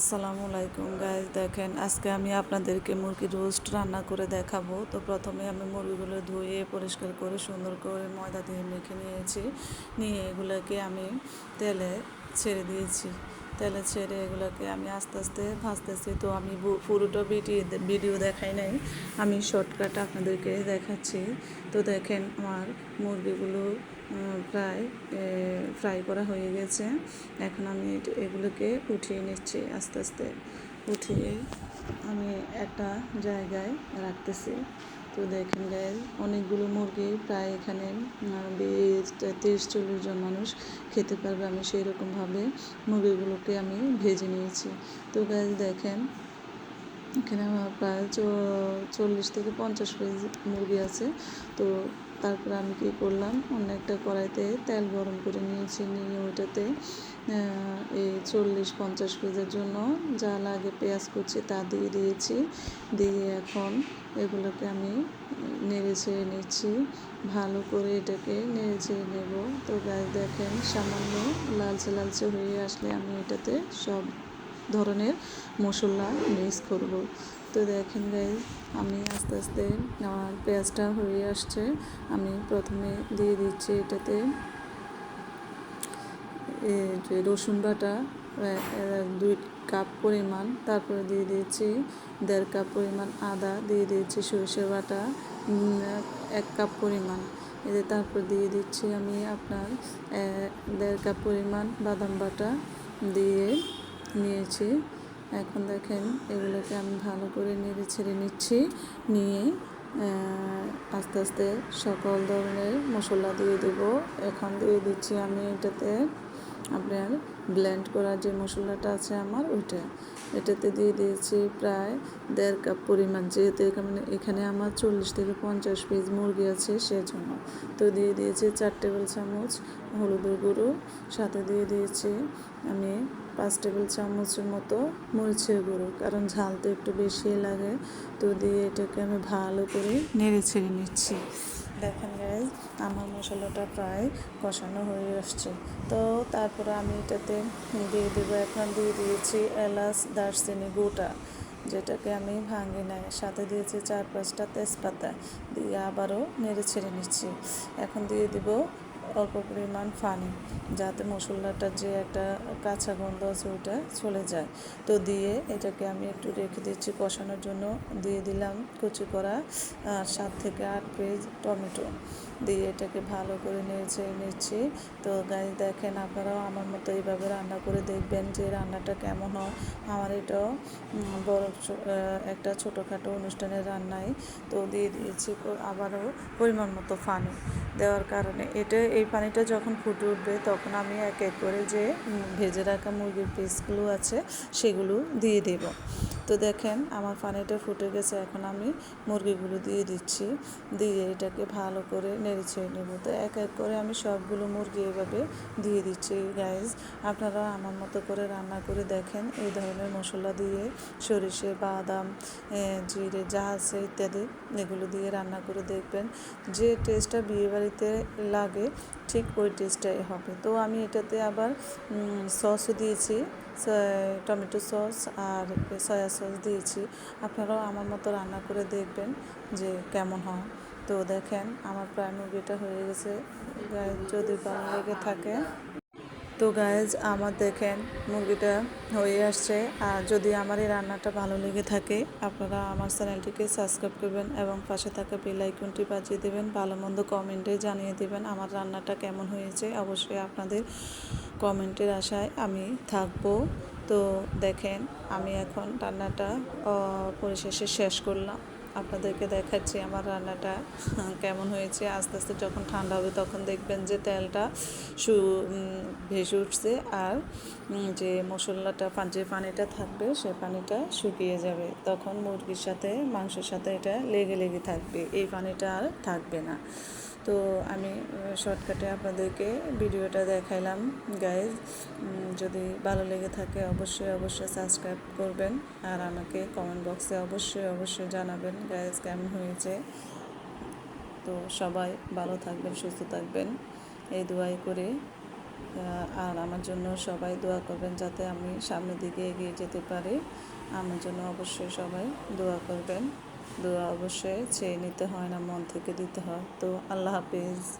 আসসালামু আলাইকুম গাইস, দেখেন আজকে আমি আপনাদেরকে মুরগির রোস্ট রান্না করে দেখাবো। তো প্রথমে আমি মুরগিগুলো ধুয়ে পরিষ্কার করে সুন্দর করে ময়দা দিয়ে মেখে নিয়েছি। নিয়ে এগুলোকে আমি তেলে ছেড়ে দিয়েছি। তেলে ছেড়ে এগুলোকে আমি আস্তে আস্তে ভাজতেছি। তো আমি পুরোটা ভিডিও দেখাই নাই, আমি শর্টকাট আপনাদেরকে দেখাচ্ছি। তো দেখেন আমার মুরগিগুলো প্রায় ফ্রাই করা হয়ে গেছে। এখন আমি এগুলোকে উঠিয়ে নিচ্ছি আস্তে আস্তে। উঠিয়ে আমি একটা জায়গায় রাখতেছি। তো দেখেন গাইস, অনেকগুলো মুরগি, প্রায় এখানে 30-40 জন মানুষ খেতে পারবে। আমি সেই রকমভাবে মুরগিগুলোকে আমি ভেজে নিয়েছি। তো গাইস দেখেন, এখানে আমার প্রায় 40 থেকে 50 পিস মুরগি আছে। তো তারপরে আমি কী করলাম, অন্য একটা কড়াইতে তেল গরম করে নিয়েছি। নিয়ে ওইটাতে এই 40-50 পিসের জন্য যা লাগে পেঁয়াজ কুচি তা দিয়ে দিয়েছি। দিয়ে এখন এগুলোকে আমি নেড়ে ছেড়ে নিচ্ছি, ভালো করে এটাকে নেড়ে ছেড়ে নেব। তো গাছ দেখেন, সামান্য লালচে লালচে হয়ে আসলে আমি এটাতে সব ধরনের মশলা মিক্স করব। তো দেখেন গাইস, আমি আস্তে আস্তে আমার পেঁয়াজটা হয়ে আসছে। আমি প্রথমে দিয়ে দিচ্ছি এটাতে যে রসুন বাটা 2 কাপ পরিমাণ, তারপরে দিয়ে দিয়েছি 1.5 কাপ পরিমাণ আদা, দিয়ে দিয়েছি সরষে বাটা 1 কাপ পরিমাণ। তারপর দিয়ে দিচ্ছি আমি আপনার 1.5 কাপ পরিমাণ বাদাম বাটা দিয়ে নিয়েছি। এখন দেখেন এগুলোকে আমি ভালো করে নেড়ে ছেড়ে নিচ্ছি। নিয়ে আস্তে আস্তে সকল ধরনের মশলা দিয়ে দেব। এখন দিয়ে দিচ্ছি আমি এটাতে আপনার ব্লেন্ড করা যে মশলাটা আছে আমার, এটাতে দিয়ে দিয়েছি প্রায় 1.5 কাপ পরিমাণ। যেহেতু এখানে আমার 40 থেকে 50 পিস মুরগি আছে সেজন্য। তো দিয়ে দিয়েছি 4 টেবিল চামচ হলুদের গুঁড়ো, সাথে দিয়ে দিয়েছি আমি 5 টেবিল চামচের মতো মরিচের গুঁড়ো, কারণ ঝাল তো একটু বেশি লাগে। তো দিয়ে এটাকে আমি ভালো করে নেড়ে ছেড়ে নিচ্ছি। দেখেন গাইস, আমার মশলাটা প্রায় কষানো হয়ে আসছে। তো তারপরে আমি এটাতে দিয়ে দেবো, এখন দিয়ে দিয়েছি এলাচ দারচিনি গোটা, যেটাকে আমি ভাঙি নাই। সাথে দিয়েছি 4-5টা তেজপাতা, দিয়ে আবারও নেড়ে ছেড়ে নিচ্ছি। এখন দিয়ে দিব অল্প পরিমাণ পানি, যাতে মশলাটার যে একটা কাঁচা গন্ধ আছে ওটা চলে যায়। তো দিয়ে এটাকে আমি একটু রেখে দিচ্ছি কষানোর জন্য। দিয়ে দিলাম কুচি করা 7 থেকে 8 পিস টমেটো, দিয়ে এটাকে ভালো করে নেড়ে নিচ্ছি। তো গাইস দেখেন, আপনারাও আমার মতো এইভাবে রান্না করে দেখবেন যে রান্নাটা কেমন হয়। আমার এটাও বড় একটা ছোটোখাটো অনুষ্ঠানের রান্নায়। তো দিয়ে দিয়েছি আবারও পরিমাণ মতো পানি দেওয়ার কারণে এই পানিটা যখন ফুটে উঠবে তখন আমি এক এক করে যে ভেজে রাখা মুরগির পিসগুলো আছে সেগুলো দিয়ে দেব। তো দেখেন আমার পানিটা ফুটে গেছে, এখন আমি মুরগিগুলো দিয়ে দিচ্ছি। দিয়ে এটাকে ভালো করে নেড়ে ছেড়ে নেব। তো এক এক করে আমি সবগুলো মুরগি এভাবে দিয়ে দিচ্ছি। গাইজ, আপনারা আমার মতো করে রান্না করে দেখেন, এই ধরনের মশলা দিয়ে সরিষে বাদাম জিরে যা আছে ইত্যাদি এগুলো দিয়ে রান্না করে দেখবেন, যে টেস্টটা বিয়েবাড়িতে লাগে ঠিক ওই টেস্টটাই হবে। তো আমি এটাতে আবার সসও দিয়েছি, টমেটো সস আর সয়া সস দিয়েছি। আপনারাও আমার মতো রান্না করে দেখবেন যে কেমন হয়। তো দেখেন আমার প্রায় মুরগিটা হয়ে গেছে। যদি ভালো লেগে থাকে, তো গাইজ আমার দেখেন মুরগিটা হয়ে আসছে। আর যদি আমার এই রান্নাটা ভালো লেগে থাকে, আপনারা আমার চ্যানেলটিকে সাবস্ক্রাইব করবেন এবং পাশে থাকা বেল আইকনটি বাজিয়ে দেবেন। ভালো মন্দ কমেন্টে জানিয়ে দেবেন আমার রান্নাটা কেমন হয়েছে। অবশ্যই আপনাদের কমেন্টের আশায় আমি থাকবো। তো দেখেন আমি এখন রান্নাটা পরিশেষে শেষ করলাম, আপনাদেরকে দেখাচ্ছি আমার রান্নাটা কেমন হয়েছে। আস্তে আস্তে যখন ঠান্ডা হবে তখন দেখবেন যে তেলটা ভেসে উঠছে, আর যে মশলাটা যে পানিটা থাকবে সে পানিটা শুকিয়ে যাবে। তখন মুরগির সাথে মাংসের সাথে এটা লেগে লেগে থাকবে, এই পানিটা আর থাকবে না। তো আমি শর্টকাটে আপনাদেরকে ভিডিওটা দেখাইলাম। গাইজ, যদি ভালো লেগে থাকে অবশ্যই সাবস্ক্রাইব করবেন, আর আমাকে কমেন্ট বক্সে অবশ্যই জানাবেন গাইজ কেমন হয়েছে। তো সবাই ভালো থাকবেন, সুস্থ থাকবেন, এই দোয়াই করে আর আমার জন্য সবাই দোয়া করবেন যাতে আমি সামনের দিকে এগিয়ে যেতে পারি। আমার জন্য অবশ্যই সবাই দোয়া করবেন। দোয়া অবশ্যই চেয়ে নিতে হয় না, মন থেকে দিতে হয়। তো আল্লাহ হাফিজ।